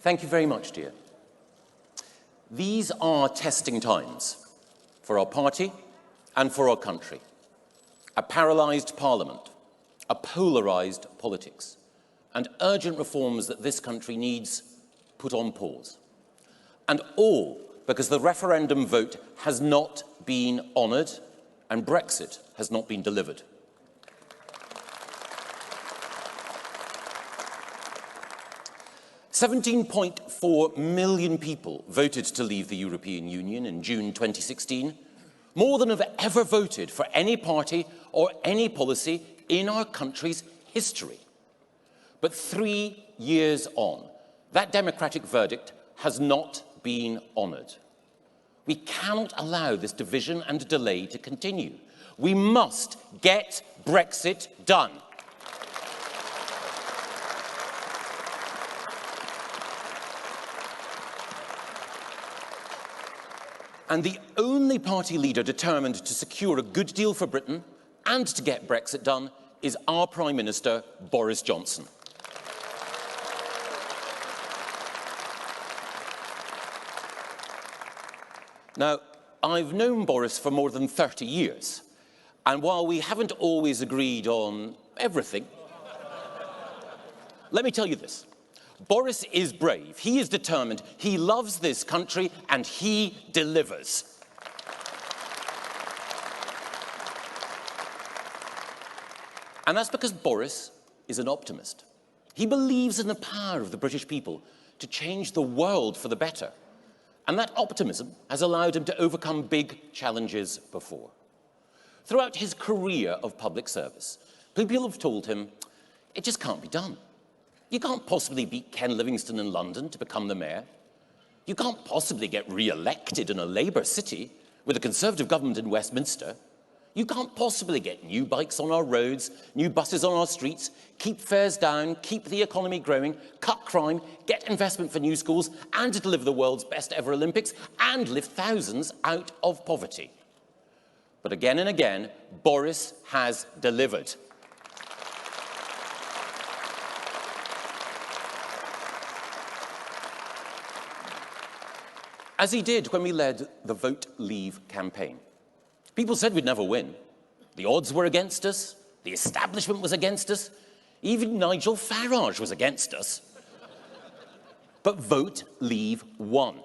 Thank you very much, dear. These are testing times for our party and for our country. A paralysed parliament, a polarised politics, and urgent reforms that this country needs put on pause. And all because the referendum vote has not been honoured and Brexit has not been delivered. $17.4 million people voted to leave the European Union in June 2016, more than have ever voted for any party or any policy in our country's history. But 3 years on, that democratic verdict has not been honoured. We cannot allow this division and delay to continue. We must get Brexit done. And the only party leader determined to secure a good deal for Britain and to get Brexit done is our Prime Minister, Boris Johnson. Now, I've known Boris for more than 30 years, and while we haven't always agreed on everything, let me tell you this. Boris is brave, he is determined, he loves this country, and he delivers. And that's because Boris is an optimist. He believes in the power of the British people to change the world for the better. And that optimism has allowed him to overcome big challenges before. Throughout his career of public service, people have told him, it just can't be done. You can't possibly beat Ken Livingstone in London to become the mayor. You can't possibly get re-elected in a Labour city with a Conservative government in Westminster. You can't possibly get new bikes on our roads, new buses on our streets, keep fares down, keep the economy growing, cut crime, get investment for new schools, and deliver the world's best ever Olympics, and lift thousands out of poverty. But again and again, Boris has delivered. As he did when we led the Vote Leave campaign. People said we'd never win. The odds were against us. The establishment was against us. Even Nigel Farage was against us. But Vote Leave won.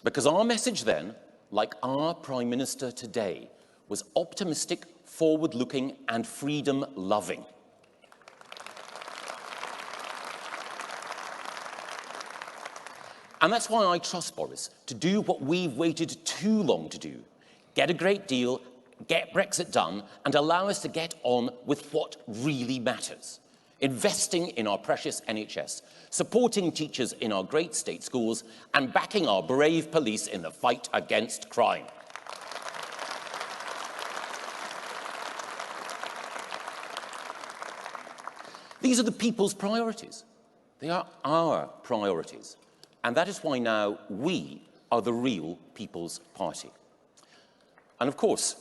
Because our message then, like our Prime Minister today, was optimistic, forward-looking, and freedom-loving. And that's why I trust Boris to do what we've waited too long to do. Get a great deal, get Brexit done, and allow us to get on with what really matters. Investing in our precious NHS, supporting teachers in our great state schools, and backing our brave police in the fight against crime. These are the people's priorities. They are our priorities. And that is why now we are the real People's Party. And of course,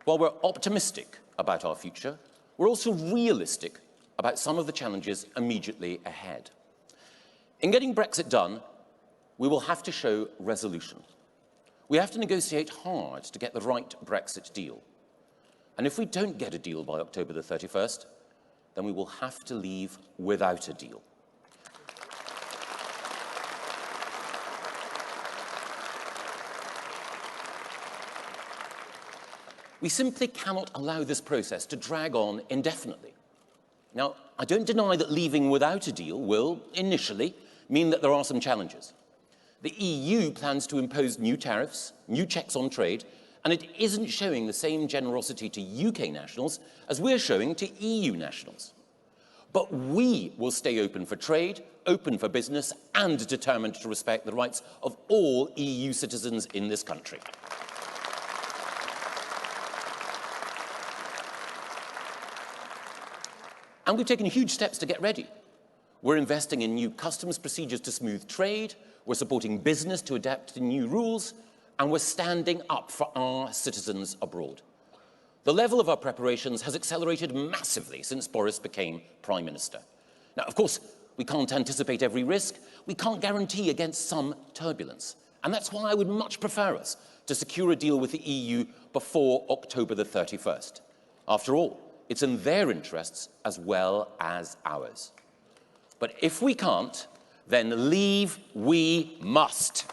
while we're optimistic about our future, we're also realistic about some of the challenges immediately ahead. In getting Brexit done, we will have to show resolution. We have to negotiate hard to get the right Brexit deal. And if we don't get a deal by October the 31st, then we will have to leave without a deal. We simply cannot allow this process to drag on indefinitely. Now, I don't deny that leaving without a deal will, initially, mean that there are some challenges. The EU plans to impose new tariffs, new checks on trade, and it isn't showing the same generosity to UK nationals as we're showing to EU nationals. But we will stay open for trade, open for business, and determined to respect the rights of all EU citizens in this country. And we've taken huge steps to get ready. We're investing in new customs procedures to smooth trade, we're supporting business to adapt to new rules, and we're standing up for our citizens abroad. The level of our preparations has accelerated massively since Boris became Prime Minister. Now, of course, We can't anticipate every risk. We can't guarantee against some turbulence. And that's why I would much prefer us to secure a deal with the EU before October the 31st. After all, it's in their interests as well as ours. But if we can't, then leave we must.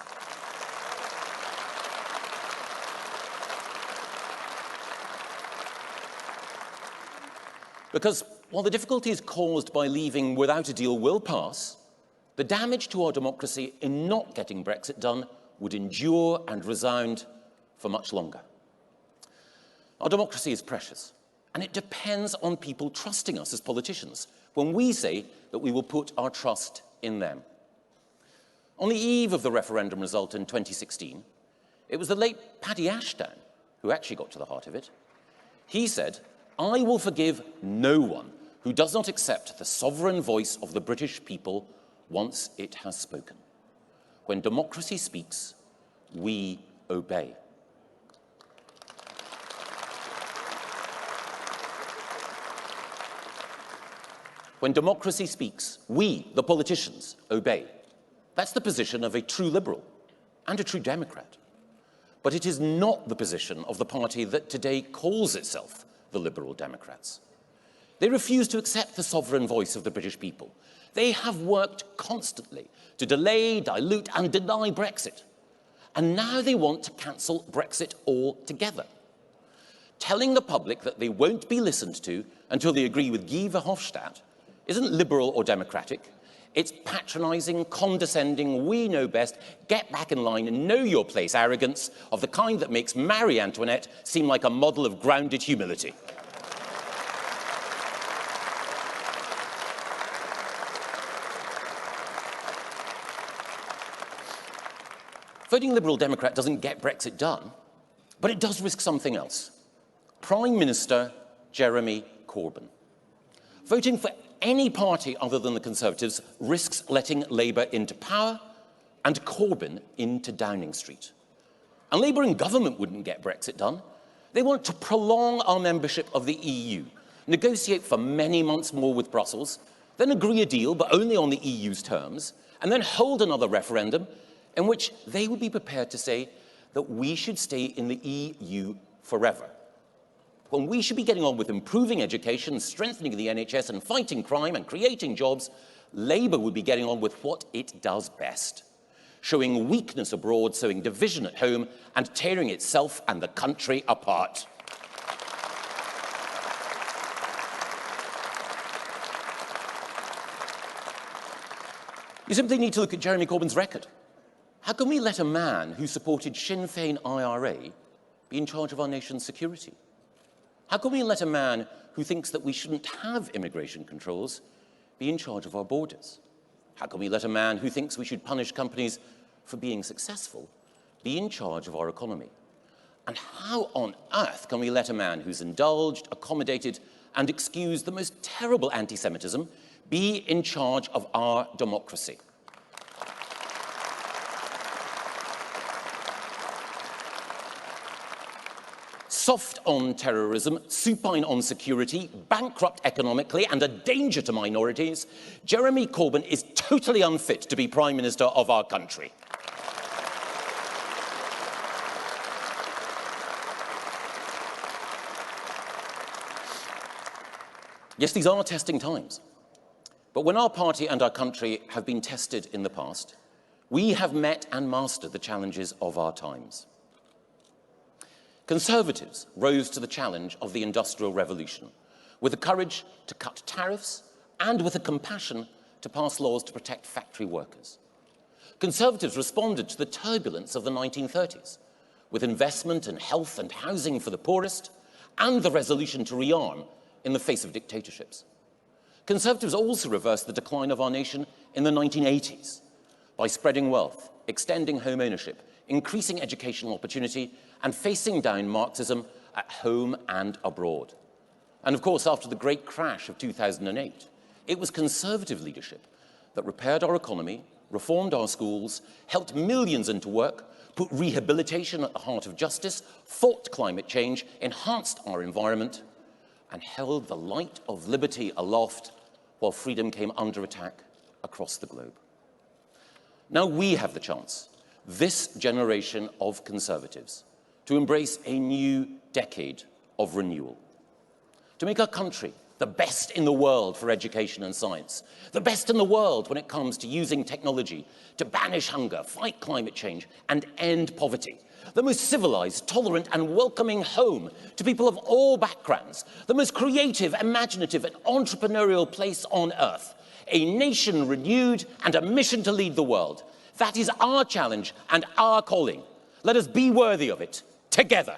Because while the difficulties caused by leaving without a deal will pass, the damage to our democracy in not getting Brexit done would endure and resound for much longer. Our democracy is precious, and it depends on people trusting us as politicians when we say that we will put our trust in them. On the eve of the referendum result in 2016, it was the late Paddy Ashdown who actually got to the heart of it. He said, "I will forgive no one who does not accept the sovereign voice of the British people once it has spoken. When democracy speaks, we obey." When democracy speaks, we, the politicians, obey. That's the position of a true liberal and a true Democrat. But it is not the position of the party that today calls itself the Liberal Democrats. They refuse to accept the sovereign voice of the British people. They have worked constantly to delay, dilute, and deny Brexit. And now they want to cancel Brexit altogether. Telling the public that they won't be listened to until they agree with Guy Verhofstadt isn't liberal or democratic. It's patronising, condescending, we know best, get back in line and know your place arrogance of the kind that makes Marie Antoinette seem like a model of grounded humility. Voting Liberal Democrat doesn't get Brexit done, but it does risk something else. Prime Minister Jeremy Corbyn. Voting for any party other than the Conservatives risks letting Labour into power and Corbyn into Downing Street. And Labour in government wouldn't get Brexit done. They want to prolong our membership of the EU, negotiate for many months more with Brussels, then agree a deal, but only on the EU's terms, and then hold another referendum in which they would be prepared to say that we should stay in the EU forever, when we should be getting on with improving education, strengthening the NHS and fighting crime and creating jobs. Labour would be getting on with what it does best, showing weakness abroad, sowing division at home, and tearing itself and the country apart. You simply need to look at Jeremy Corbyn's record. How can we let a man who supported Sinn Féin IRA be in charge of our nation's security? How can we let a man who thinks that we shouldn't have immigration controls be in charge of our borders? How can we let a man who thinks we should punish companies for being successful be in charge of our economy? And how on earth can we let a man who's indulged, accommodated, and excused the most terrible anti-Semitism be in charge of our democracy? Soft on terrorism, supine on security, bankrupt economically, and a danger to minorities, Jeremy Corbyn is totally unfit to be Prime Minister of our country. Yes, these are testing times. But when our party and our country have been tested in the past, we have met and mastered the challenges of our times. Conservatives rose to the challenge of the Industrial Revolution with the courage to cut tariffs and with the compassion to pass laws to protect factory workers. Conservatives responded to the turbulence of the 1930s with investment in health and housing for the poorest and the resolution to rearm in the face of dictatorships. Conservatives also reversed the decline of our nation in the 1980s by spreading wealth, extending home ownership, increasing educational opportunity, and facing down Marxism at home and abroad. And of course, after the great crash of 2008, it was Conservative leadership that repaired our economy, reformed our schools, helped millions into work, put rehabilitation at the heart of justice, fought climate change, enhanced our environment, and held the light of liberty aloft while freedom came under attack across the globe. Now we have the chance, this generation of conservatives, to embrace a new decade of renewal, to make our country the best in the world for education and science, the best in the world when it comes to using technology to banish hunger, fight climate change, and end poverty, the most civilized, tolerant, and welcoming home to people of all backgrounds, the most creative, imaginative, and entrepreneurial place on earth, a nation renewed and a mission to lead the world. That is our challenge and our calling. Let us be worthy of it, together.